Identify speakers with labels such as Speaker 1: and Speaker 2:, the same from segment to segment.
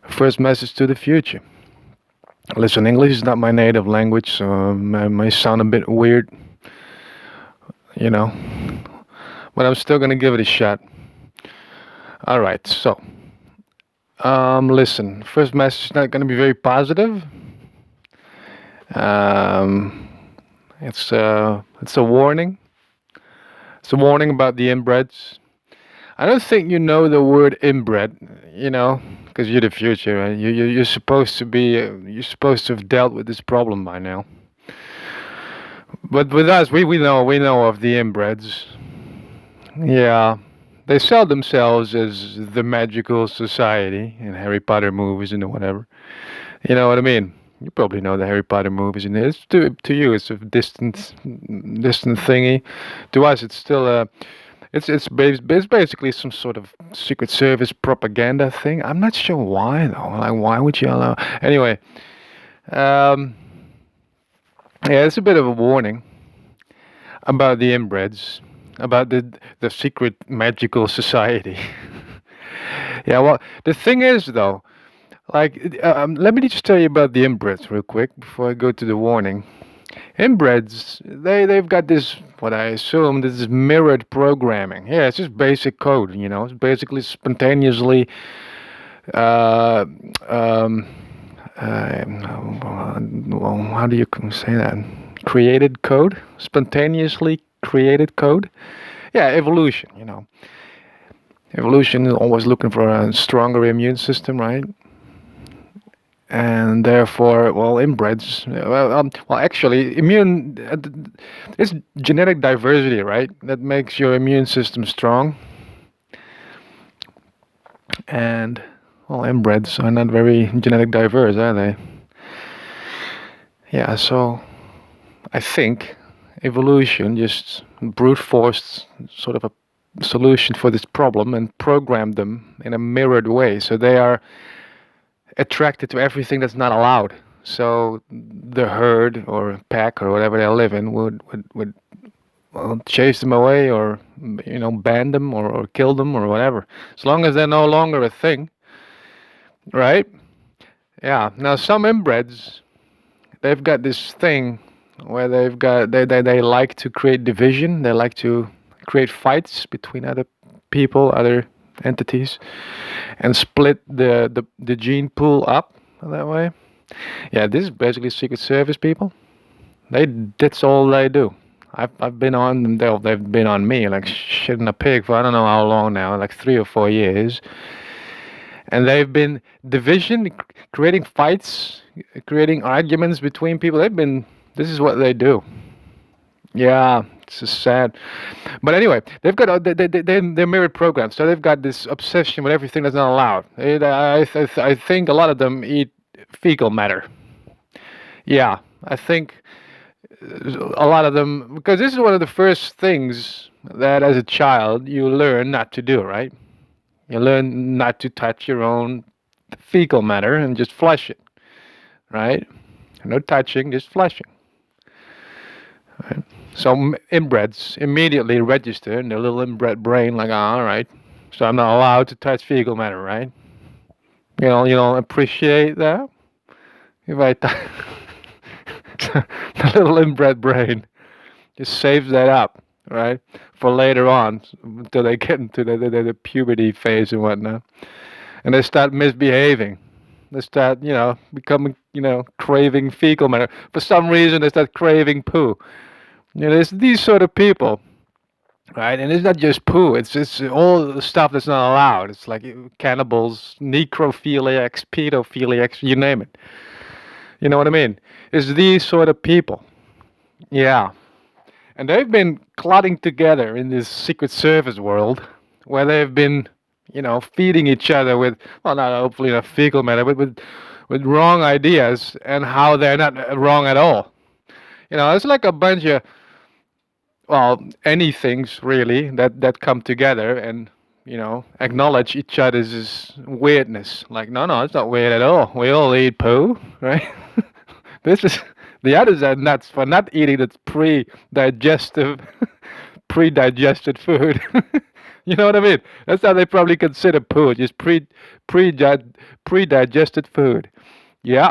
Speaker 1: First message to the future. Listen, English is not my native language, so I may sound a bit weird, you know, but I'm still gonna give it a shot. All right, so listen. First message is not gonna be very positive. Um, it's a warning. It's a warning about the inbreds. I don't think you know the word inbred, because you're the future, right? You're supposed to be you're supposed to have dealt with this problem by now. But with us, we know of the inbreds. Yeah, they sell themselves as the magical society in Harry Potter movies and whatever. You know what I mean? You probably know the Harry Potter movies, and it's to you, it's a distant thingy. To us, it's still a it's basically some sort of Secret Service propaganda thing. I'm not sure why though. Like, why would you allow? Anyway, um, yeah, it's a bit of a warning about the inbreds, about the secret magical society. Yeah, well, the thing is though, like, let me just tell you about the inbreds real quick before I go to the warning. Inbreds, they've got this, what I assume, this is mirrored programming. Yeah, it's just basic code. It's basically spontaneously uh, um, well, how do you say that? Created code, spontaneously created code. Yeah, evolution. Evolution is always looking for a stronger immune system, right? And therefore, well, inbreds, well, actually, it's genetic diversity, right? That makes your immune system strong. And, well, inbreds are not very genetic diverse, are they? Yeah, so I think evolution just brute forced sort of a solution for this problem and programmed them in a mirrored way. So they are attracted to everything that's not allowed. So the herd or pack or whatever they live in would well, chase them away or ban them or kill them or whatever. As long as they're no longer a thing, right? Yeah. Now some inbreds, they've got this thing where they like to create division. They like to create fights between other people, other entities, and split the gene pool up that way. Yeah, this is basically Secret Service people. That's all they do. I've been on them. They've been on me like shitting a pig for I don't know how long now, like 3 or 4 years. And they've been division, creating fights, creating arguments between people. This is what they do. Yeah, it's just sad. But anyway, they've got they're mirrored programs, so they've got this obsession with everything that's not allowed. I think a lot of them eat fecal matter. Yeah, I think a lot of them, because this is one of the first things that as a child you learn not to do, right? You learn not to touch your own fecal matter and just flush it, right? No touching, just flushing. Right? So inbreds immediately register in their little inbred brain, like, all right, so I'm not allowed to touch fecal matter, right? You don't appreciate that. If I the little inbred brain just saves that up, right, for later on until they get into the puberty phase and whatnot, and they start misbehaving. They start, becoming, craving fecal matter. For some reason, they start craving poo. There's these sort of people, right? And it's not just poo. It's all the stuff that's not allowed. It's like cannibals, necrophiliacs, pedophiliacs, you name it. You know what I mean? It's these sort of people. Yeah. And they've been clotting together in this Secret Service world where they've been, feeding each other with, well, not hopefully not fecal matter, but with wrong ideas and how they're not wrong at all. It's like a bunch of, well, any things really that come together and, acknowledge each other's weirdness. Like, no, it's not weird at all. We all eat poo, right? This is the others are nuts for not eating the pre-digested food. You know what I mean? That's how they probably consider food, just pre pre-digested food. Yeah,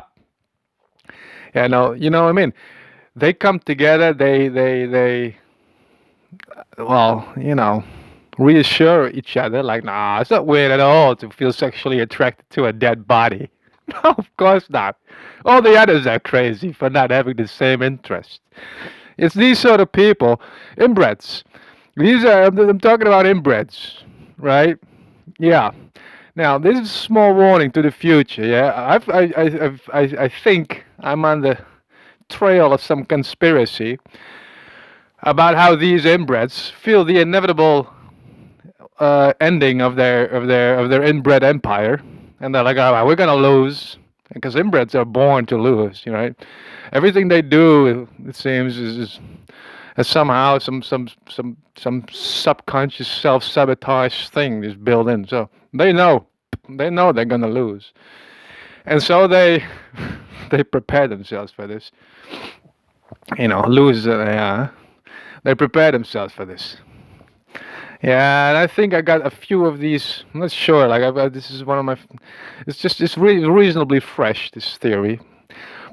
Speaker 1: yeah, no, you know what I mean? They come together, they well, reassure each other like, nah, it's not weird at all to feel sexually attracted to a dead body. No, of course not. All the others are crazy for not having the same interest. It's these sort of people, inbreds. These are, I'm talking about inbreds, right? Yeah. Now, this is a small warning to the future. Yeah, I think I'm on the trail of some conspiracy about how these inbreds feel the inevitable ending of their inbred empire, and they're like, "Oh, we're gonna lose," because inbreds are born to lose. Right? Everything they do, it seems, is somehow some subconscious self sabotage thing is built in. So they know they're gonna lose, and so they they prepare themselves for this. Lose. They prepare themselves for this. Yeah, and I think I got a few of these. I'm not sure. Like, this is one of my. It's reasonably fresh, this theory,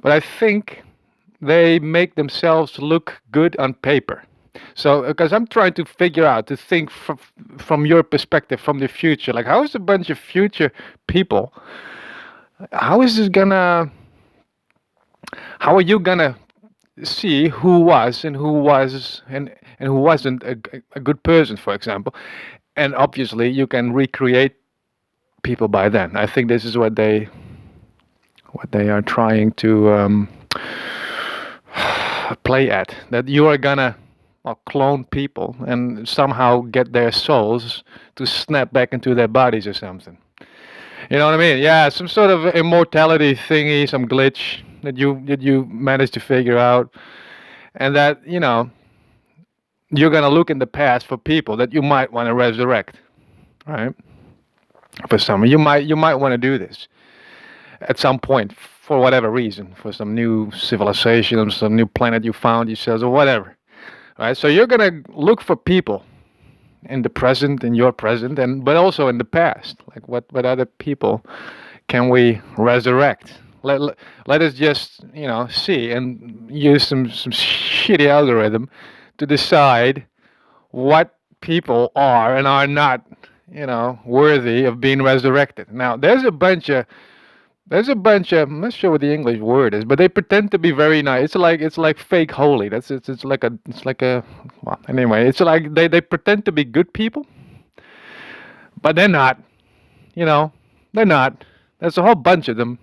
Speaker 1: but I think they make themselves look good on paper. So, because I'm trying to figure out, to think from your perspective, from the future, like, how is a bunch of future people? How is this gonna? How are you gonna see who was and who was and who wasn't a good person, for example? And obviously, you can recreate people by then. I think this is what they are trying to play at. That you are gonna clone people and somehow get their souls to snap back into their bodies or something. You know what I mean? Yeah, some sort of immortality thingy, some glitch that you managed to figure out, and that you're gonna look in the past for people that you might want to resurrect, right? For some, you might want to do this at some point for whatever reason, for some new civilization, some new planet you found yourselves, or whatever, right? So you're gonna look for people in the present, in your present, and but also in the past. Like, what other people can we resurrect? Let us just see and use some shitty algorithm to decide what people are and are not worthy of being resurrected. Now, there's a bunch of, I'm not sure what the English word is, but they pretend to be very nice. It's like fake holy. It's like a well, anyway, it's like they pretend to be good people, but they're not. You know, they're not. There's a whole bunch of them.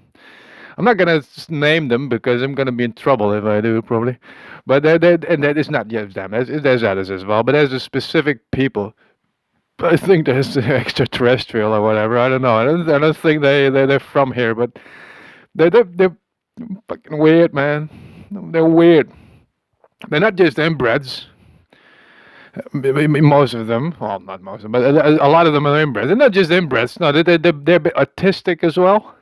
Speaker 1: I'm not gonna name them because I'm gonna be in trouble if I do, probably. But and that is not just them. There's others as well. But there's a specific people. I think there's extraterrestrial or whatever. I don't know. I don't think they're from here, but they're fucking weird, man. They're weird. They're not just inbreds. Most of them, well, not most of them, but a lot of them are inbreds. They're not just inbreds. No, they're a bit autistic as well.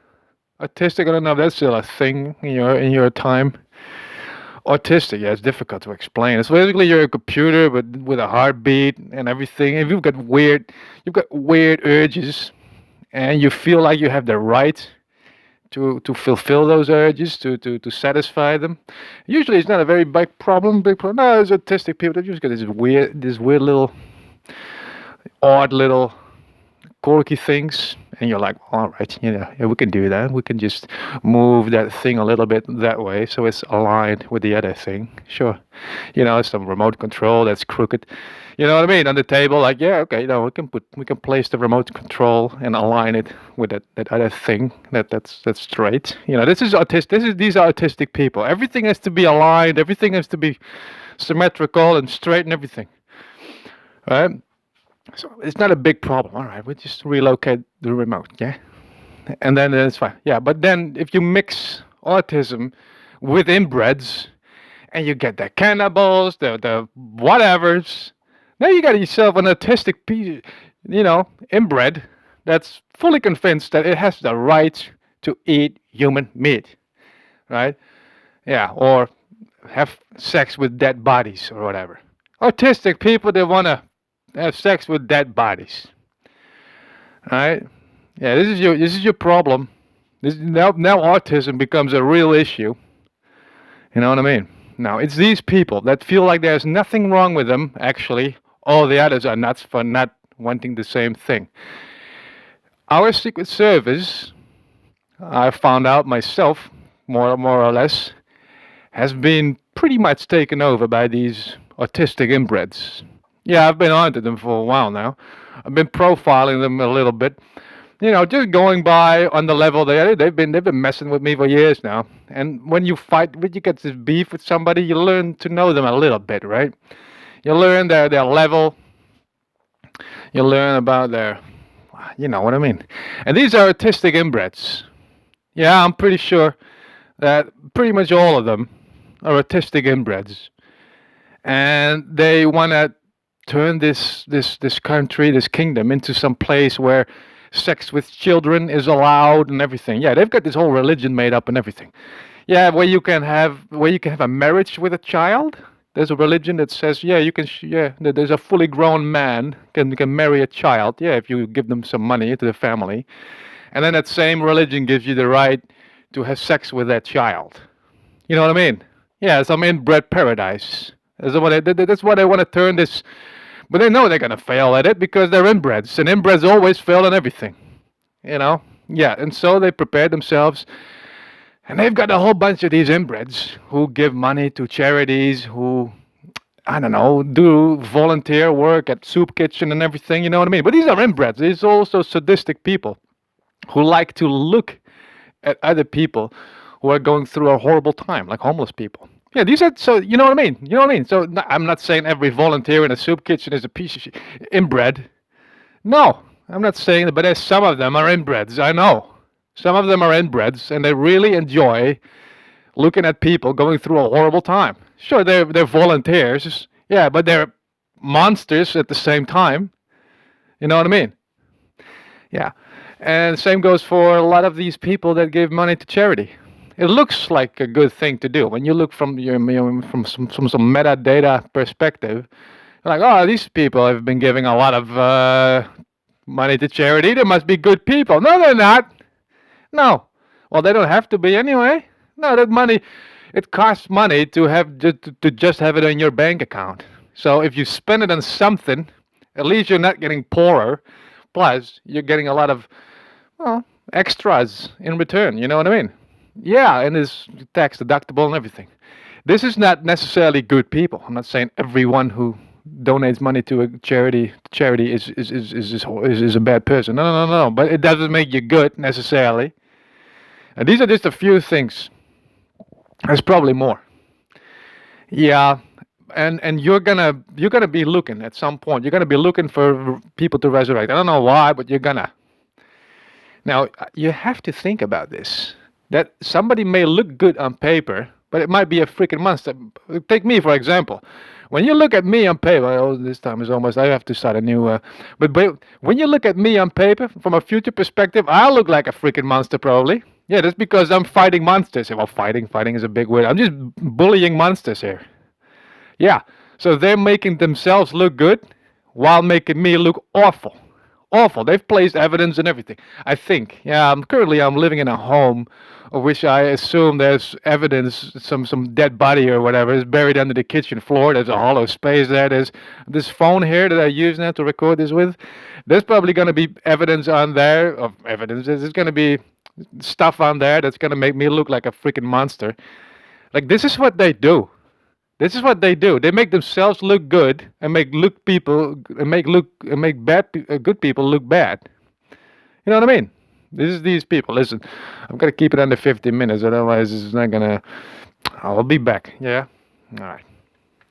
Speaker 1: Autistic, I don't know if that's still a thing in your time. Autistic, yeah, it's difficult to explain. It's basically you're a computer, but with a heartbeat and everything. If you've got weird urges, and you feel like you have the right to fulfill those urges, to satisfy them. Usually, it's not a very big problem. Big problem. No, it's autistic people that just got this weird little, odd little quirky things, and you're like, all right, yeah, we can do that. We can just move that thing a little bit that way so it's aligned with the other thing. Sure, some remote control that's crooked. You know what I mean? On the table, like, yeah, okay, we can place the remote control and align it with that other thing that's straight. This is autistic. These are autistic people. Everything has to be aligned. Everything has to be symmetrical and straight and everything. Right? So it's not a big problem. All right, we just relocate the remote, yeah, and then it's fine. Yeah, but then if you mix autism with inbreds, and you get the cannibals, the whatevers, now you got yourself an autistic piece, inbred that's fully convinced that it has the right to eat human meat, right? Yeah, or have sex with dead bodies or whatever. Autistic people, they wanna have sex with dead bodies. All right? Yeah, this is your problem. Now autism becomes a real issue. You know what I mean? Now it's these people that feel like there's nothing wrong with them. Actually, all the others are nuts for not wanting the same thing. Our Secret Service, I found out myself, more or less, has been pretty much taken over by these autistic inbreds. Yeah, I've been on to them for a while now. I've been profiling them a little bit. Just going by on the level they've been messing with me for years now. And when you get this beef with somebody, you learn to know them a little bit, right? You learn their level. You learn about you know what I mean. And these are autistic inbreds. Yeah, I'm pretty sure that pretty much all of them are autistic inbreds, and they want to turn this country, this kingdom, into some place where sex with children is allowed and everything. Yeah, they've got this whole religion made up and everything. Yeah, where you can have a marriage with a child. There's a religion that says, yeah, you can, that there's a fully grown man can marry a child. Yeah, if you give them some money to the family, and then that same religion gives you the right to have sex with that child. You know what I mean? Yeah, some inbred paradise. That's what they want to turn this. But they know they're gonna fail at it because they're inbreds, and inbreds always fail at everything. You know? Yeah, and so they prepare themselves, and they've got a whole bunch of these inbreds who give money to charities, who, I don't know, do volunteer work at soup kitchen and everything. You know what I mean? But these are inbreds. These are also sadistic people who like to look at other people who are going through a horrible time, like homeless people. Yeah, these are, so you know what I mean. You know what I mean. So I'm not saying every volunteer in a soup kitchen is a piece of shit, inbred. No, I'm not saying that, but there's some of them are inbreds. I know some of them are inbreds, and they really enjoy looking at people going through a horrible time. Sure, they're volunteers. Yeah, but they're monsters at the same time. You know what I mean? Yeah. And same goes for a lot of these people that give money to charity. It looks like a good thing to do when you look from some metadata perspective. Like, oh, these people have been giving a lot of money to charity. They must be good people. No, they're not. No. Well, they don't have to be anyway. No, that money, it costs money to have to just have it in your bank account. So if you spend it on something, at least you're not getting poorer. Plus, you're getting a lot of, well, extras in return. You know what I mean? Yeah, and it's tax deductible and everything. This is not necessarily good people. I'm not saying everyone who donates money to a charity is a bad person. No, no, no, no. But it doesn't make you good necessarily. And these are just a few things. There's probably more. Yeah, and you're gonna be looking at some point. You're gonna be looking for people to resurrect. I don't know why, but you're gonna. Now you have to think about this. That somebody may look good on paper, but it might be a freaking monster. Take me for example. When you look at me on paper, oh, this time is almost. I have to start a new. But when you look at me on paper from a future perspective, I look like a freaking monster probably. Yeah, that's because I'm fighting monsters. Well, fighting is a big word. I'm just bullying monsters here. Yeah, so they're making themselves look good while making me look awful. Awful. They've placed evidence and everything. I think. Yeah, I'm living in a home of which I assume there's evidence, some dead body or whatever is buried under the kitchen floor. There's a hollow space there. There's this phone here that I use now to record this with. There's probably going to be evidence on there of evidence. There's going to be stuff on there that's going to make me look like a freaking monster. Like, this is what they do. This is what they do. They make themselves look good and make good people look bad. You know what I mean? This is these people. Listen, I'm gonna keep it under 50 minutes, otherwise it's not gonna. I'll be back. Yeah. All right.